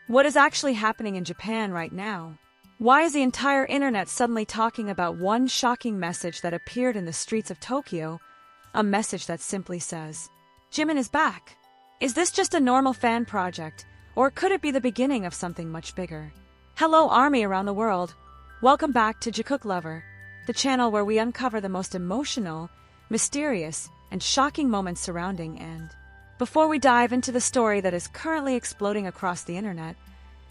What is actually happening in Japan right now? Why is the entire internet suddenly talking about one shocking message that appeared in the streets of Tokyo? A message that simply says, Jimin is back. Is this just a normal fan project, or could it be the beginning of something much bigger? Hello ARMY around the world. Welcome back to Jikook Lover, the channel where we uncover the most emotional, mysterious, and shocking moments surrounding and. Before we dive into the story that is currently exploding across the internet,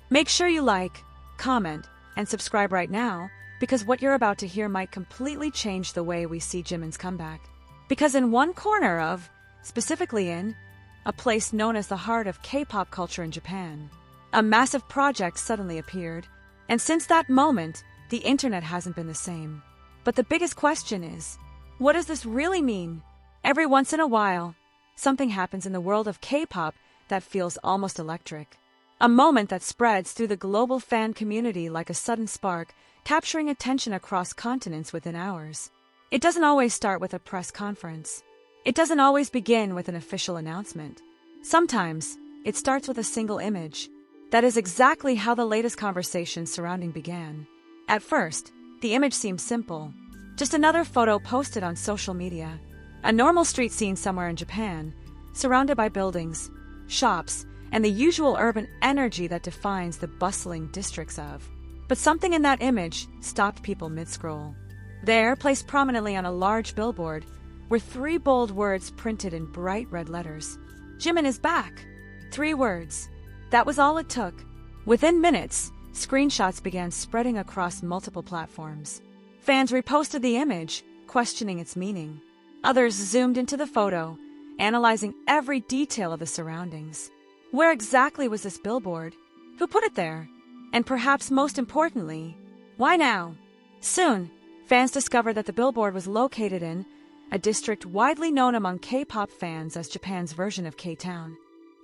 make sure you like, comment, and subscribe right now, because what you're about to hear might completely change the way we see Jimin's comeback. Because in one corner of, specifically in, a place known as the heart of K-pop culture in Japan, a massive project suddenly appeared, and since that moment, the internet hasn't been the same. But the biggest question is, what does this really mean? Every once in a while, something happens in the world of K-pop that feels almost electric. A moment that spreads through the global fan community like a sudden spark, capturing attention across continents within hours. It doesn't always start with a press conference. It doesn't always begin with an official announcement. Sometimes, it starts with a single image. That is exactly how the latest conversation surrounding began. At first, the image seemed simple. Just another photo posted on social media. A normal street scene somewhere in Japan, surrounded by buildings, shops, and the usual urban energy that defines the bustling districts of. But something in that image stopped people mid-scroll. There, placed prominently on a large billboard, were 3 bold words printed in bright red letters. Jimin is back! 3 words. That was all it took. Within minutes, screenshots began spreading across multiple platforms. Fans reposted the image, questioning its meaning. Others zoomed into the photo, analyzing every detail of the surroundings. Where exactly was this billboard? Who put it there? And perhaps most importantly, why now? Soon, fans discovered that the billboard was located in a district widely known among K-pop fans as Japan's version of K-Town.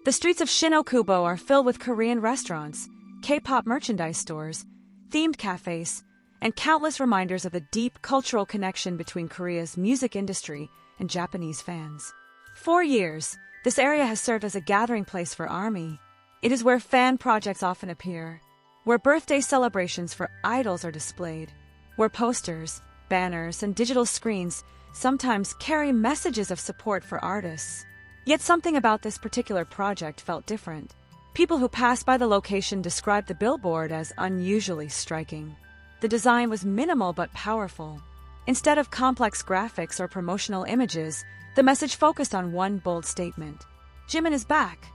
The streets of Shin-Okubo are filled with Korean restaurants, K-pop merchandise stores, themed cafes, and countless reminders of the deep cultural connection between Korea's music industry and Japanese fans. For years, this area has served as a gathering place for ARMY. It is where fan projects often appear, where birthday celebrations for idols are displayed, where posters, banners, and digital screens sometimes carry messages of support for artists. Yet something about this particular project felt different. People who passed by the location described the billboard as unusually striking. The design was minimal but powerful. Instead of complex graphics or promotional images, the message focused on one bold statement. Jimin is back.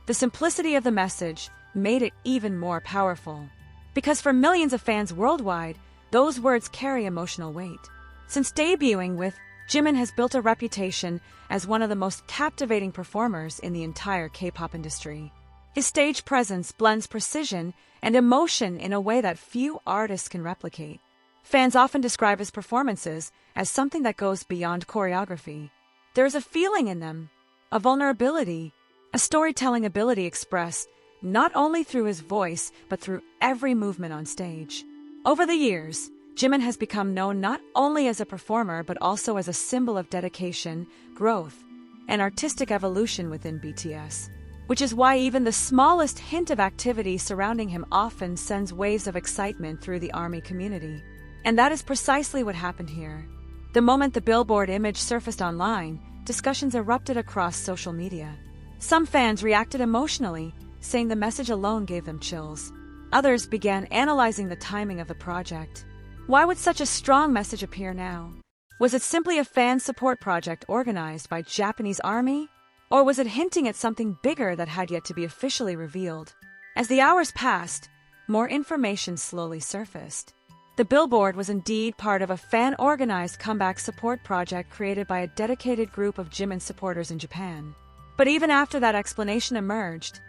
The simplicity of the message made it even more powerful. Because for millions of fans worldwide, those words carry emotional weight. Since debuting with, Jimin has built a reputation as one of the most captivating performers in the entire K-pop industry. His stage presence blends precision and emotion in a way that few artists can replicate. Fans often describe his performances as something that goes beyond choreography. There is a feeling in them, a vulnerability, a storytelling ability expressed not only through his voice but through every movement on stage. Over the years, Jimin has become known not only as a performer but also as a symbol of dedication, growth, and artistic evolution within BTS. Which is why even the smallest hint of activity surrounding him often sends waves of excitement through the ARMY community. And that is precisely what happened here. The moment the billboard image surfaced online, discussions erupted across social media. Some fans reacted emotionally, saying the message alone gave them chills. Others began analyzing the timing of the project. Why would such a strong message appear now? Was it simply a fan support project organized by Japanese ARMY? Or was it hinting at something bigger that had yet to be officially revealed? As the hours passed, more information slowly surfaced. The billboard was indeed part of a fan-organized comeback support project created by a dedicated group of Jimin supporters in Japan. But even after that explanation emerged,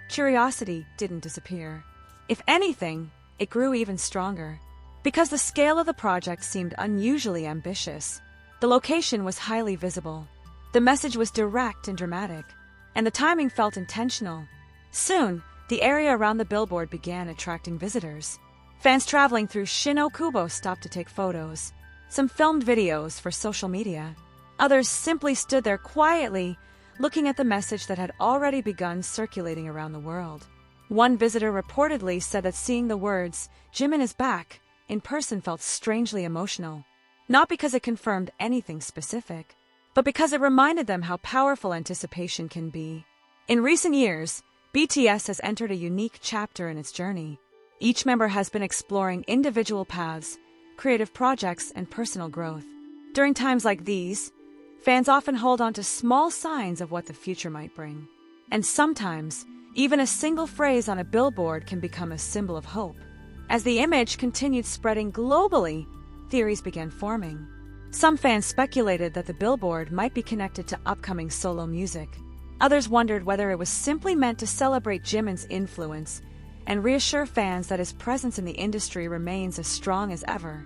curiosity didn't disappear. If anything, it grew even stronger. Because the scale of the project seemed unusually ambitious. The location was highly visible. The message was direct and dramatic, and the timing felt intentional. Soon, the area around the billboard began attracting visitors. Fans traveling through Shin-Okubo stopped to take photos. Some filmed videos for social media. Others simply stood there quietly, looking at the message that had already begun circulating around the world. One visitor reportedly said that seeing the words, "Jimin is back," in person felt strangely emotional. Not because it confirmed anything specific, but because it reminded them how powerful anticipation can be. In recent years, BTS has entered a unique chapter in its journey. Each member has been exploring individual paths, creative projects, and personal growth. During times like these, fans often hold on to small signs of what the future might bring. And sometimes, even a single phrase on a billboard can become a symbol of hope. As the image continued spreading globally, theories began forming. Some fans speculated that the billboard might be connected to upcoming solo music. Others wondered whether it was simply meant to celebrate Jimin's influence and reassure fans that his presence in the industry remains as strong as ever.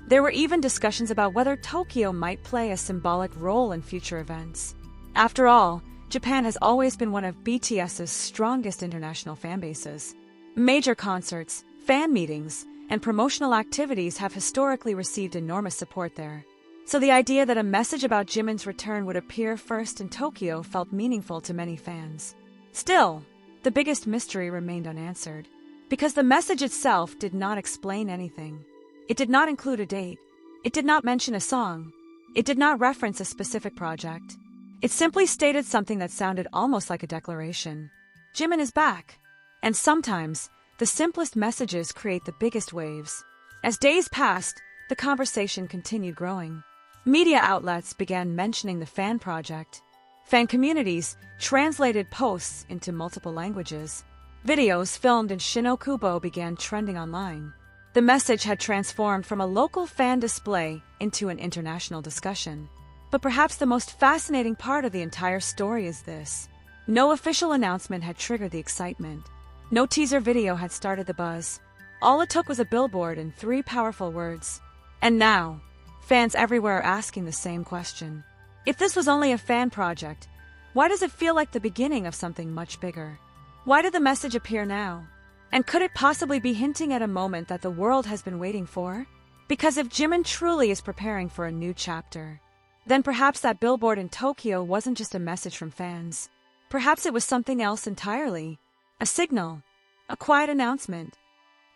There were even discussions about whether Tokyo might play a symbolic role in future events. After all, Japan has always been one of BTS's strongest international fan bases. Major concerts, fan meetings, and promotional activities have historically received enormous support there. So the idea that a message about Jimin's return would appear first in Tokyo felt meaningful to many fans. Still, the biggest mystery remained unanswered, because the message itself did not explain anything. It did not include a date. It did not mention a song. It did not reference a specific project. It simply stated something that sounded almost like a declaration. Jimin is back. And sometimes, the simplest messages create the biggest waves. As days passed, the conversation continued growing. Media outlets began mentioning the fan project. Fan communities translated posts into multiple languages. Videos filmed in Shin-Okubo began trending online. The message had transformed from a local fan display into an international discussion. But perhaps the most fascinating part of the entire story is this. No official announcement had triggered the excitement. No teaser video had started the buzz. All it took was a billboard and 3 powerful words. And now, fans everywhere are asking the same question. If this was only a fan project, why does it feel like the beginning of something much bigger? Why did the message appear now? And could it possibly be hinting at a moment that the world has been waiting for? Because if Jimin truly is preparing for a new chapter, then perhaps that billboard in Tokyo wasn't just a message from fans. Perhaps it was something else entirely. A signal. A quiet announcement.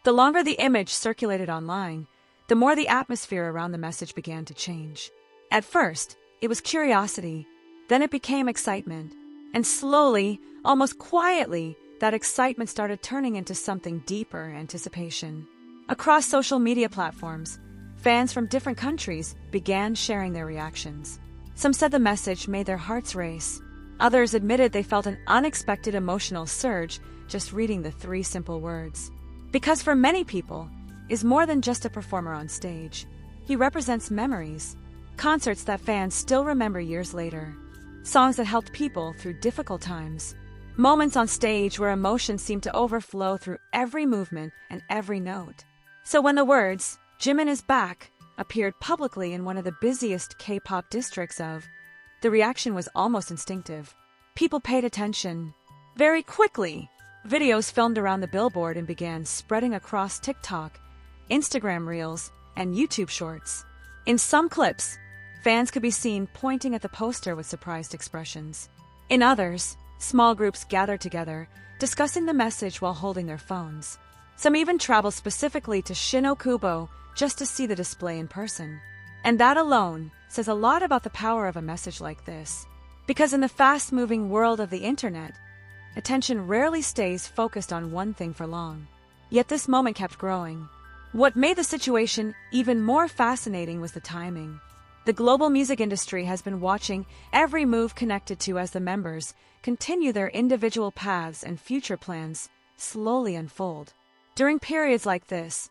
The longer the image circulated online, the more the atmosphere around the message began to change. At first, it was curiosity. Then it became excitement. And slowly, almost quietly, that excitement started turning into something deeper: anticipation. Across social media platforms, fans from different countries began sharing their reactions. Some said the message made their hearts race. Others admitted they felt an unexpected emotional surge just reading the 3 simple words. Because for many people, is more than just a performer on stage. He represents memories, concerts that fans still remember years later, songs that helped people through difficult times, moments on stage where emotion seemed to overflow through every movement and every note. So when the words, "Jimin is back," appeared publicly in one of the busiest K-pop districts the reaction was almost instinctive. People paid attention. Very quickly, videos filmed around the billboard and began spreading across TikTok, Instagram Reels, and YouTube Shorts. In some clips, fans could be seen pointing at the poster with surprised expressions. In others, small groups gathered together, discussing the message while holding their phones. Some even traveled specifically to Shin-Okubo just to see the display in person. And that alone says a lot about the power of a message like this. Because in the fast-moving world of the internet, attention rarely stays focused on one thing for long. Yet this moment kept growing. What made the situation even more fascinating was the timing. The global music industry has been watching every move connected to as the members continue their individual paths and future plans slowly unfold. During periods like this,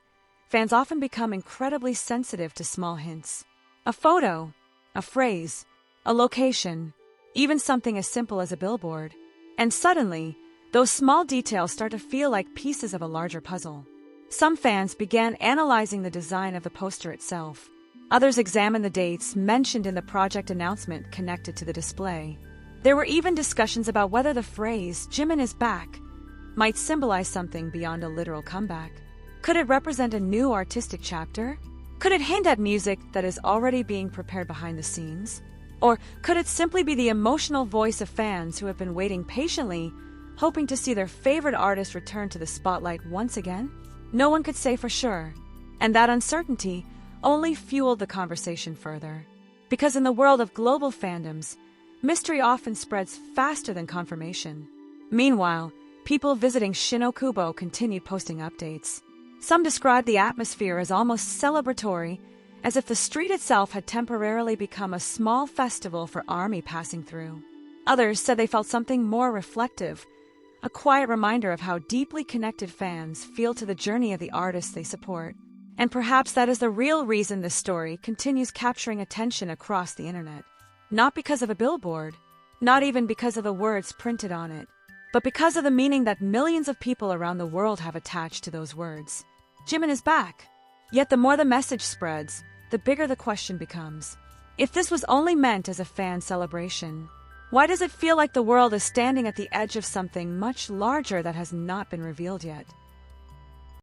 fans often become incredibly sensitive to small hints. A photo, a phrase, a location, even something as simple as a billboard. And suddenly, those small details start to feel like pieces of a larger puzzle. Some fans began analyzing the design of the poster itself. Others examined the dates mentioned in the project announcement connected to the display. There were even discussions about whether the phrase, "Jimin is back," might symbolize something beyond a literal comeback. Could it represent a new artistic chapter? Could it hint at music that is already being prepared behind the scenes? Or could it simply be the emotional voice of fans who have been waiting patiently, hoping to see their favorite artist return to the spotlight once again? No one could say for sure, and that uncertainty only fueled the conversation further. Because in the world of global fandoms, mystery often spreads faster than confirmation. Meanwhile, people visiting Shin-Okubo continued posting updates. Some described the atmosphere as almost celebratory, as if the street itself had temporarily become a small festival for ARMY passing through. Others said they felt something more reflective, a quiet reminder of how deeply connected fans feel to the journey of the artists they support. And perhaps that is the real reason this story continues capturing attention across the internet. Not because of a billboard, not even because of the words printed on it, but because of the meaning that millions of people around the world have attached to those words. Jimin is back. Yet the more the message spreads, the bigger the question becomes. If this was only meant as a fan celebration, why does it feel like the world is standing at the edge of something much larger that has not been revealed yet?